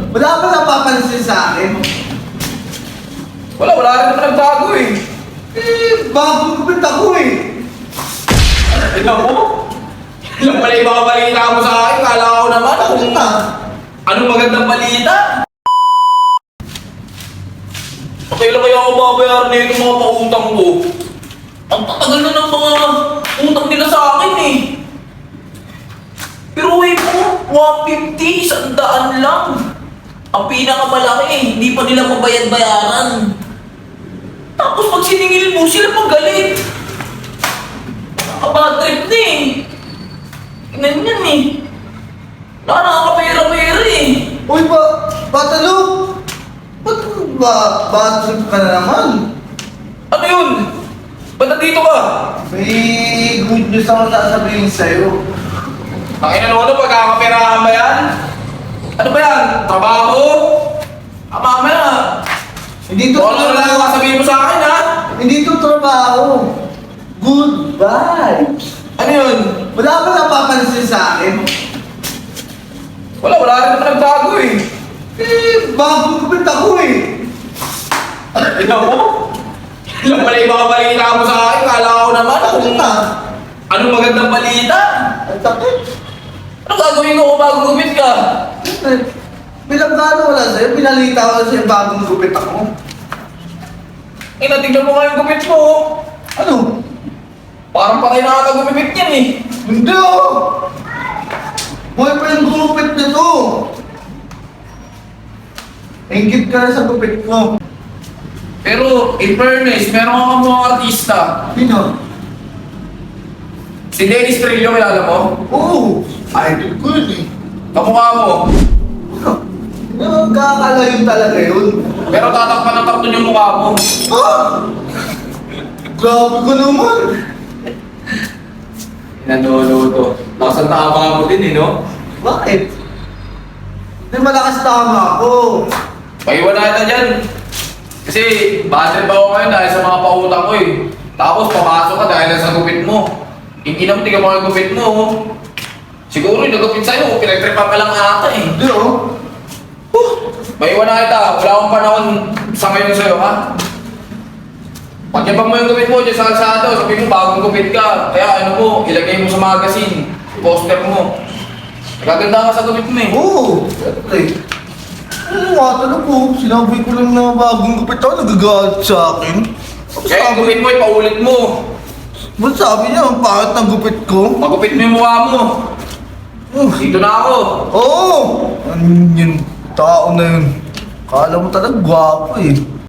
Wala ka napapansin sa akin? Wala rin naman nagbago eh. Bagong gupit ako eh. Ito mo? Ilang pala yung mga balita mo sa akin, kala ko naman kung anong magandang balita. Kailan kaya ako babayaran na yung mga pautang ko? Ang tatagal na ng mga utang nila sa akin eh. Pero wait mo, 150, 100 lang. Ang pinakamalaki eh, hindi pa nila mabayad-bayaran. Tapos pag siningil mo, sila magalit. Nakabad trip na eh. Ganyan eh. Wala nakakapera-pera eh. Uy, Batalo! Ba't bad trip ka na naman? Ano yun? Ba't nandito ka? May good news ako sasabihin sa'yo. Ang ano pagkakaperahan ba yan? Ano ba yan? Trabaho? Mamaya. Hindi to Kung ano lang yung sasabihin mo sa akin ha? Hindi to trabaho. Goodbye. Ano yun? Wala ka napapansin sa akin? Wala rin naman nagbago eh. Bagong gupit ako eh. Ito mo? Ilang pala yung mga balita mo sa akin, kala ko naman kung anong magandang balita. Ang sakit. Ano gagawin ko kung bagong gumit ka? Pinagkano wala sa'yo, pinalita ko sa'yo bagong gupit ako. Natignan mo nga yung gumit mo. Ano? Parang patay na ata gumipit yan eh. Hindi oh! Buhay pa yung gupit nito. Ingit ka na sa gupit ko. Pero, in fairness, meron kang mga artista. Sino? Si Dennis Trillo, kilala mo? Oo! Idol ko yun eh. Kamukha mo. Nagkakalayon talaga yun. Pero tatakpan ng takton yung mukha mo. Ah! Grabe ko naman! Nanuluto. Lakas ang tama mo din eh, no? Bakit? Hindi malakas tama ako. Paiwan na kita dyan. Kasi, bad trip ako ngayon dahil sa mga pautang ko eh. Tapos, papasok ka dahil sa gupit mo. Hindi naman tiga mga gupit mo. Siguro yung nagupit sa'yo, pinagtripan ka lang ata eh. Hindi oh. Maiwan na kita. Wala akong panahon sa ngayon sa'yo, ha? Pagyabang mo yung gupit mo dyan sa kalsado, sabi mo bagong gupit ka. Kaya ano mo, ilagay mo sa magazine, poster mo. Nagaganda ka sa gupit mo eh. Oo! Siyempre. Ano nga talaga po? Sinabi ko lang na bagong gupit ako, nagagalit sa akin. Kaya yung gupit mo, ipaulit mo. Ba't sabi niya, ang pangit ng gupit ko? Magupit mo yung mukha mo. Dito na ako. Oo! Ano yung tao na yun? Kala mo talaga gwapo eh.